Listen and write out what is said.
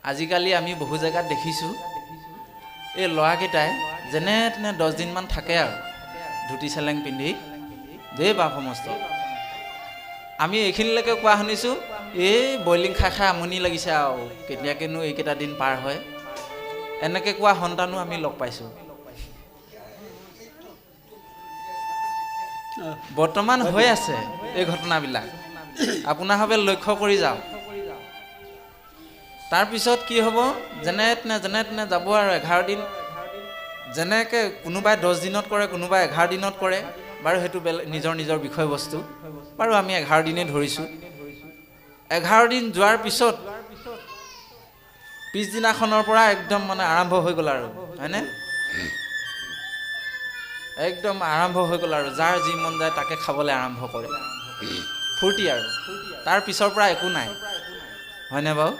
আজিকালি আমি বহু জেগাত দেখিছোঁ এই ল'ৰাকেইটাই যেনে তেনে 10 দিনমান থাকে আৰু ধুতি চেলেং পিন্ধি দেই বাপ সমস্ত। আমি এইখিনিলৈকে কোৱা শুনিছোঁ এই বইলিং খাই খাই আমনি লাগিছে আৰু কেতিয়াকেনো এইকেইটা দিন পাৰ হয়, এনেকৈ কোৱা সন্তানো আমি লগ পাইছোঁ। বৰ্তমান হৈ আছে এই ঘটনাবিলাক, আপোনাৰভাৱে লক্ষ্য কৰি যাওক। তাৰপিছত কি হ'ব, যেনে তেনে যাব আৰু 11 দিন, যেনেকৈ কোনোবাই 10 দিনত কৰে, কোনোবাই 11 দিনত কৰে, বাৰু সেইটো নিজৰ নিজৰ বিষয়বস্তু, বাৰু আমি 11 দিনেই ধৰিছোঁ। 11 দিন যোৱাৰ পিছত পিছদিনাখনৰ পৰা একদম মানে আৰম্ভ হৈ গ'ল আৰু, হয়নে? একদম আৰম্ভ হৈ গ'ল আৰু যাৰ যি মন যায় তাকে খাবলৈ আৰম্ভ কৰে, ফূৰ্তি আৰু। তাৰ পিছৰ পৰা একো নাই, হয়নে বাৰু?